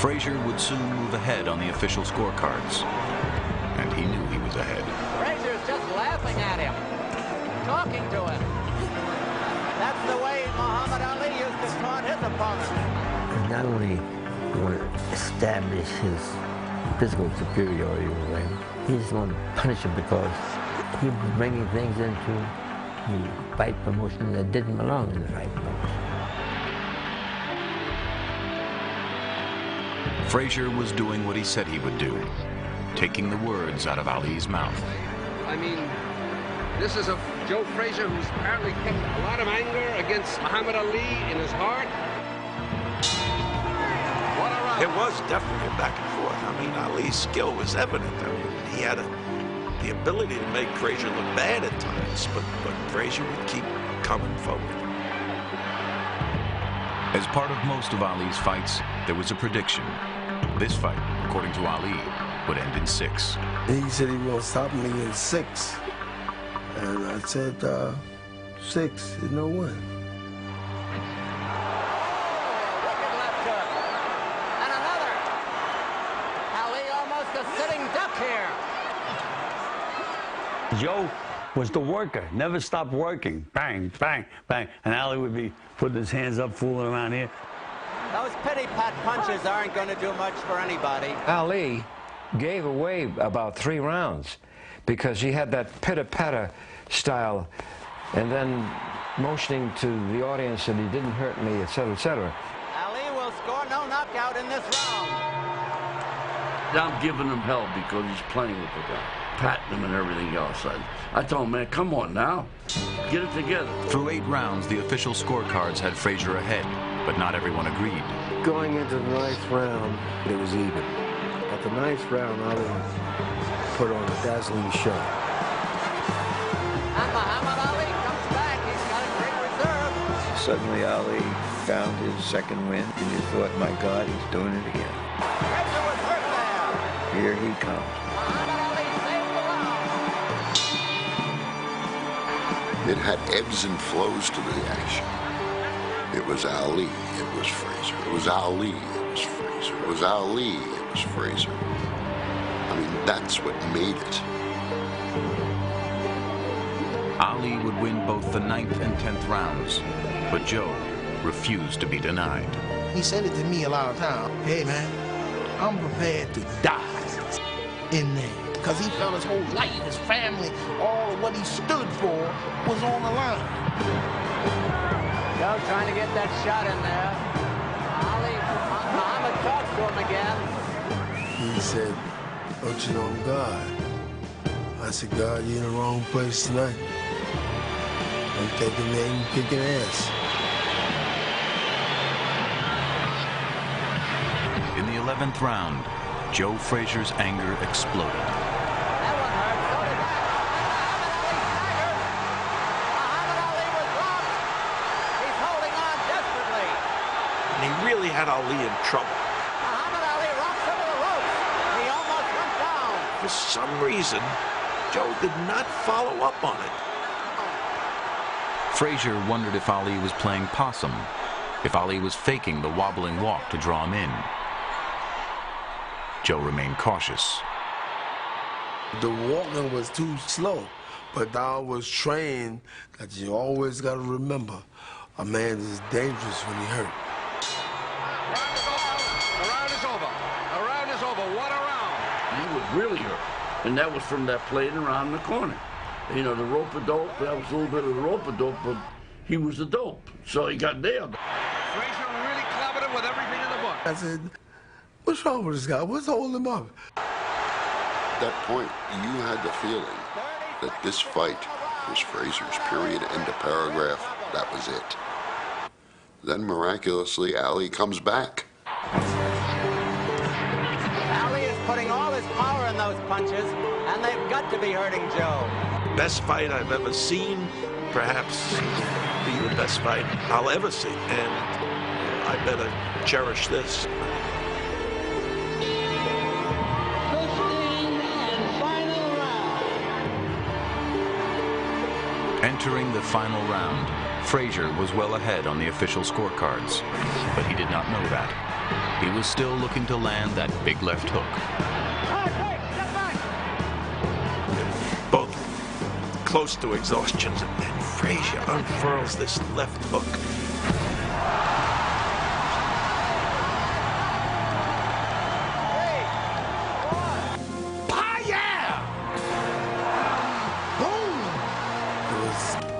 Frazier would soon move ahead on the official scorecards, and he knew he was ahead. Frazier's just laughing at him, talking to him. That's the way Muhammad Ali used to taunt his opponents. Not only want to establish his physical superiority over him, he just want to punish him because he was bringing things into the fight promotion that didn't belong in the fight promotion. Frazier was doing what he said he would do, taking the words out of Ali's mouth. I mean, this is a Joe Frazier who's apparently kept a lot of anger against Muhammad Ali in his heart. What a round. It was definitely a back and forth. I mean, Ali's skill was evident. I mean, he had the ability to make Frazier look bad at times, but Frazier would keep coming forward. As part of most of Ali's fights, there was a prediction. This fight, according to Ali, would end in 6. He said he won't stop me in 6. And I said, 6 is no win. Wicked left hook. And another. Ali almost a sitting duck here. Joe was the worker, never stopped working. Bang, bang, bang. And Ali would be putting his hands up, fooling around here. Those pity-pat punches aren't going to do much for anybody. Ali gave away about 3 rounds because he had that pitter-patter style and then motioning to the audience that he didn't hurt me, etc., etc. Ali will score no knockout in this round. I'm giving him hell because he's playing with the guy. patting him and everything else. I told him, man, come on now. Get it together. Through 8 rounds, the official scorecards had Frazier ahead, but not everyone agreed. Going into the 9th round, it was even. At the 9th round, Ali put on a dazzling show. And Muhammad Ali comes back. He's got a great reserve. Suddenly, Ali found his second win, and you thought, my God, he's doing it again. Frazier was hurt there. Here he comes. Muhammad Ali saved the round. It had ebbs and flows to the action. It was Ali, it was Frazier. It was Ali, it was Frazier. It was Ali, it was Frazier. I mean, that's what made it. Ali would win both the 9th and 10th rounds, but Joe refused to be denied. He said it to me a lot of times. Hey, man, I'm prepared to die in there. Because he felt his whole life, his family, all of what he stood for was on the line. Joe trying to get that shot in there. Ali, Muhammad talks to him again. He said, don't you know I'm God? I said, God, you're in the wrong place tonight. I'm taking that and kicking ass. In the 11th round, Joe Frazier's anger exploded. That one hurt. So did that. Muhammad Ali was rocked. He's holding on desperately. And he really had Ali in trouble. Muhammad Ali rocks him to the ropes. He almost went down. For some reason, Joe did not follow up on it. Frazier wondered if Ali was playing possum, if Ali was faking the wobbling walk to draw him in. Joe remained cautious. The walking was too slow, but I was trained that you always got to remember, a man is dangerous when he hurt. The round is over. The round is over. What a round. He was really hurt. And that was from that plate around the corner. You know, the rope-a-dope, that was a little bit of the rope-a-dope, but he was the dope, so he got nailed. Frazier really clobbered him with everything in the book. I said, what's wrong with this guy? What's holding him up? At that point, you had the feeling that this fight was Frazier's, period, end of paragraph. That was it. Then miraculously, Ali comes back. Ali is putting all his power in those punches, and they've got to be hurting Joe. Best fight I've ever seen, perhaps be the best fight I'll ever see. And I better cherish this. 15 and final round. Entering the final round, Frazier was well ahead on the official scorecards, but he did not know that. He was still looking to land that big left hook. Both close to exhaustion, and Frazier unfurls this left hook.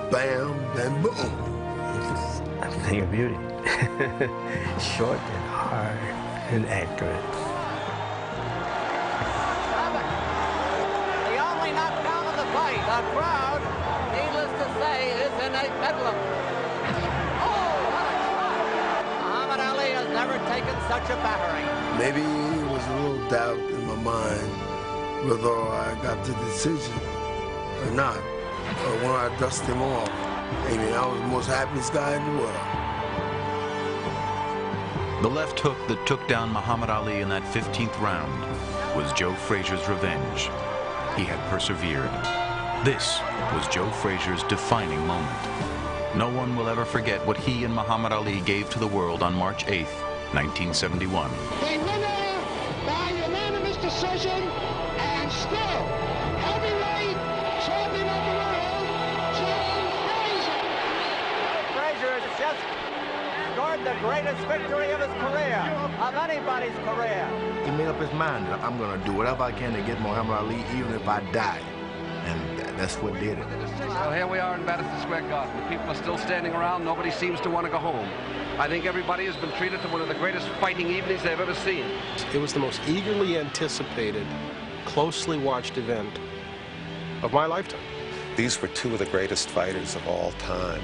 Bam, then boom. A thing of beauty. Short and hard and accurate. The only knockdown of the fight. The crowd, needless to say, is in a bedlam. Oh, what a shot! Muhammad Ali has never taken such a battering. Maybe there was a little doubt in my mind whether I got the decision or not. But when I dusted him off, I mean, I was the most happiest guy in the world. The left hook that took down Muhammad Ali in that 15th round was Joe Frazier's revenge. He had persevered. This was Joe Frazier's defining moment. No one will ever forget what he and Muhammad Ali gave to the world on March 8th, 1971. The winner by unanimous decision and still heavyweight champion of the world, Joe Frazier. Frazier has just scored the greatest victory of his career, of anybody's career. He made up his mind that I'm going to do whatever I can to get Muhammad Ali, even if I die. And that's what did it. Well, here we are in Madison Square Garden. The people are still standing around. Nobody seems to want to go home. I think everybody has been treated to one of the greatest fighting evenings they've ever seen. It was the most eagerly anticipated, closely watched event of my lifetime. These were two of the greatest fighters of all time,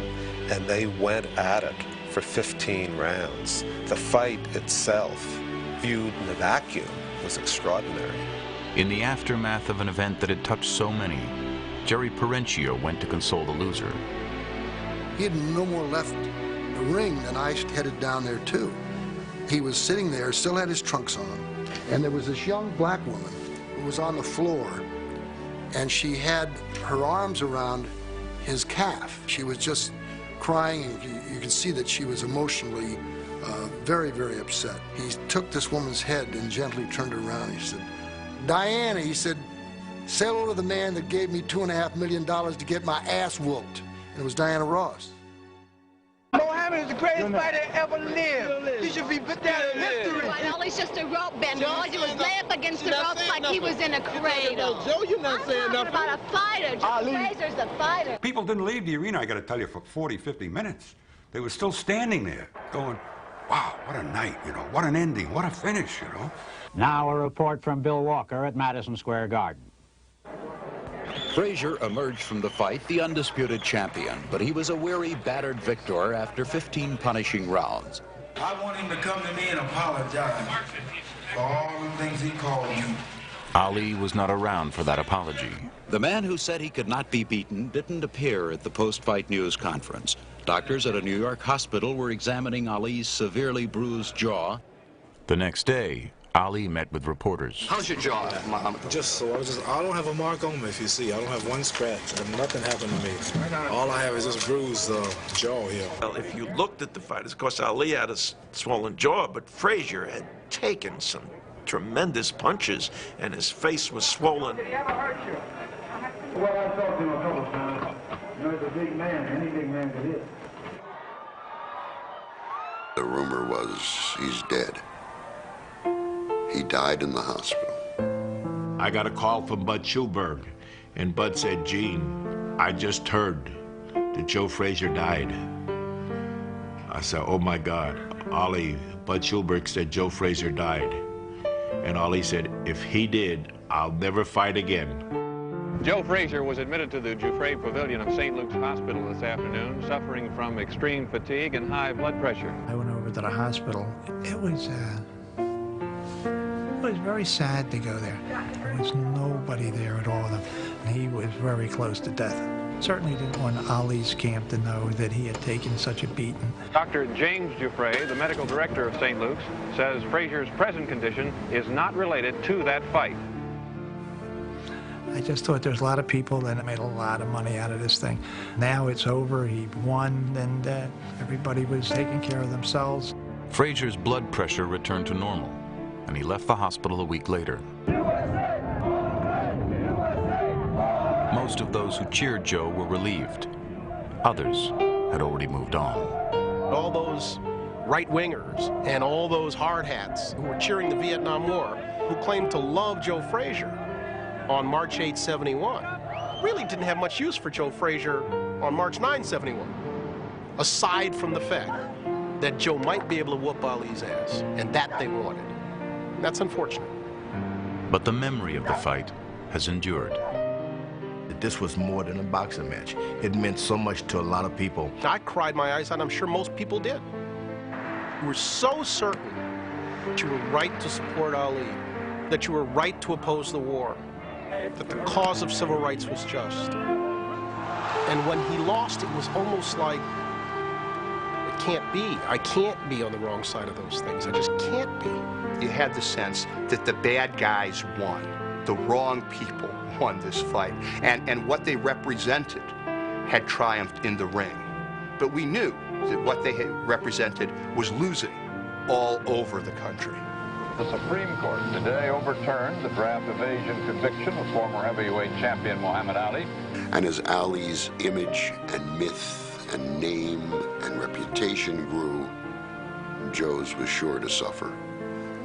and they went at it for 15 rounds. The fight itself, viewed in a vacuum, was extraordinary. In the aftermath of an event that had touched so many, Jerry Perenchio went to console the loser. He had no more left the ring than I headed down there too. He was sitting there, still had his trunks on, and there was this young black woman who was on the floor, and she had her arms around his calf. She was just crying, and you could see that she was emotionally very, very upset. He took this woman's head and gently turned her around. He said, "Diana," he said, "say hello to the man that gave me $2.5 million to get my ass whooped." And it was Diana Ross. Mohammed is the greatest fighter ever lived. He should be put down in history. Ali's just a rope bender. All he was lay up against the ropes like he was in a cradle. Joe, you're not saying nothing. I'm talking about a fighter. Joe Frazier's a fighter. People didn't leave the arena, I got to tell you, for 40, 50 minutes. They were still standing there going, wow, what a night, you know, what an ending, what a finish, you know. Now a report from Bill Walker at Madison Square Garden. Frazier emerged from the fight the undisputed champion, but he was a weary, battered victor after 15 punishing rounds. I want him to come to me and apologize for all the things he called me. Ali was not around for that apology. The man who said he could not be beaten didn't appear at the post-fight news conference. Doctors at a New York hospital were examining Ali's severely bruised jaw. The next day, Ali met with reporters. How's your jaw, Muhammad? I don't have a mark on me, if you see. I don't have one scratch, and nothing happened to me. All I have is this bruised jaw here. Well, if you looked at the fighters, of course, Ali had a swollen jaw, but Frazier had taken some tremendous punches, and his face was swollen. Well, I talked to him a couple times. You know, he's a big man. Any big man could hit. The rumor was he's dead. He died in the hospital. I got a call from Bud Schulberg, and Bud said, "Gene, I just heard that Joe Frazier died." I said, "Oh my God, Ali." Bud Schulberg said Joe Frazier died. And Ali said, "If he did, I'll never fight again." Joe Frazier was admitted to the Giuffre Pavilion of St. Luke's Hospital this afternoon, suffering from extreme fatigue and high blood pressure. I went over to the hospital. It was very sad to go there. There was nobody there at all, and he was very close to death. Certainly didn't want Ali's camp to know that he had taken such a beating. Dr. James Giuffre, the medical director of St. Luke's, says Frazier's present condition is not related to that fight. I just thought there's a lot of people that made a lot of money out of this thing. Now it's over, he won, and everybody was taking care of themselves. Frazier's blood pressure returned to normal, and he left the hospital a week later. Most of those who cheered Joe were relieved. Others had already moved on. All those right-wingers and all those hard hats who were cheering the Vietnam War, who claimed to love Joe Frazier on March 8, 71, really didn't have much use for Joe Frazier on March 9, 71, aside from the fact that Joe might be able to whoop Ali's ass, and that they wanted. That's unfortunate. But the memory of the fight has endured. This was more than a boxing match. It meant so much to a lot of people. I cried my eyes out, I'm sure most people did. You were so certain that you were right to support Ali, that you were right to oppose the war, that the cause of civil rights was just. And when he lost, it was almost like, it can't be. I can't be on the wrong side of those things. I just can't be. You had the sense that the bad guys won. The wrong people won this fight. And what they represented had triumphed in the ring. But we knew that what they had represented was losing all over the country. The Supreme Court today overturned the draft evasion conviction of former heavyweight champion Muhammad Ali. And as Ali's image and myth and name and reputation grew, Joe's was sure to suffer.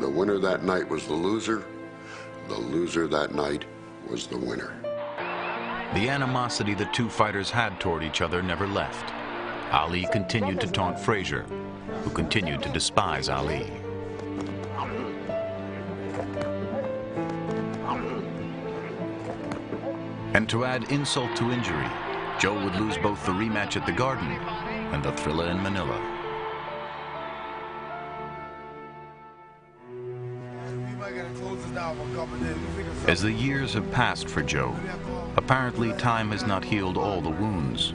The winner that night was the loser. The loser that night was the winner. The animosity the two fighters had toward each other never left. Ali continued to taunt Frazier, who continued to despise Ali. And to add insult to injury, Joe would lose both the rematch at the Garden and the Thrilla in Manila. As the years have passed for Joe, apparently time has not healed all the wounds.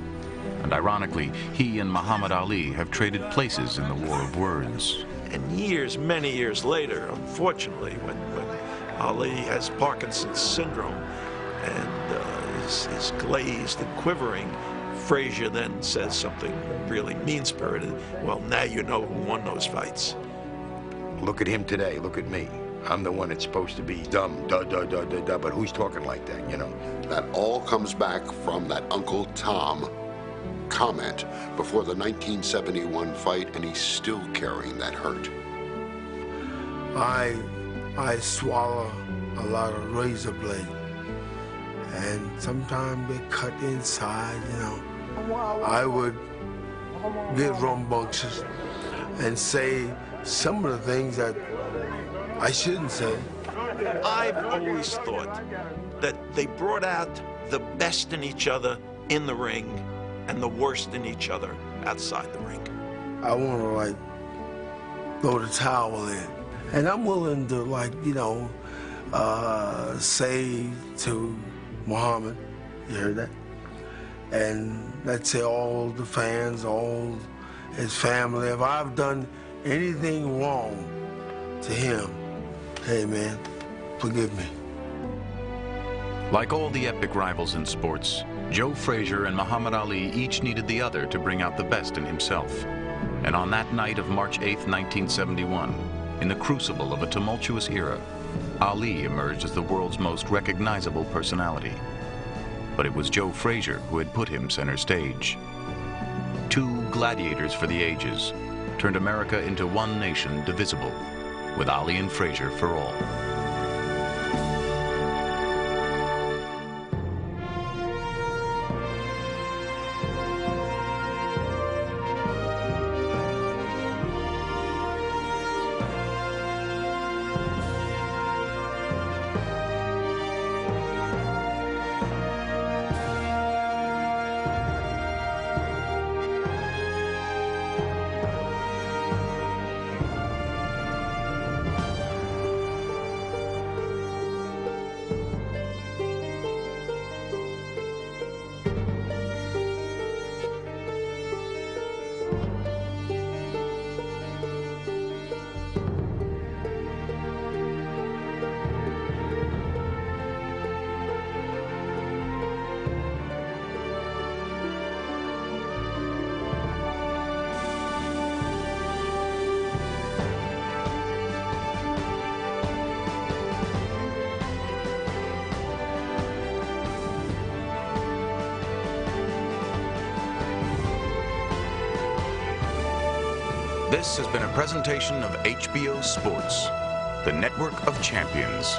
And ironically, he and Muhammad Ali have traded places in the war of words. And years, many years later, unfortunately, when Ali has Parkinson's syndrome and is glazed and quivering, Frazier then says something really mean-spirited. Well, now you know who won those fights. Look at him today. Look at me. I'm the one that's supposed to be dumb, but who's talking like that, you know? That all comes back from that Uncle Tom comment before the 1971 fight, and he's still carrying that hurt. I swallow a lot of razor blade, and sometimes they cut inside, you know. I would get rambunctious and say some of the things that I shouldn't say. I've always thought that they brought out the best in each other in the ring and the worst in each other outside the ring. I want to, like, throw the towel in. And I'm willing to, like, you know, say to Muhammad, you heard that? And let's say all the fans, all his family, if I've done anything wrong to him, hey man, forgive me. Like all the epic rivals in sports, Joe Frazier and Muhammad Ali each needed the other to bring out the best in himself. And on that night of March 8th, 1971, in the crucible of a tumultuous era, Ali emerged as the world's most recognizable personality. But it was Joe Frazier who had put him center stage. Two gladiators for the ages turned America into one nation divisible, with Ali and Frazier for all. This has been a presentation of HBO Sports, the network of champions.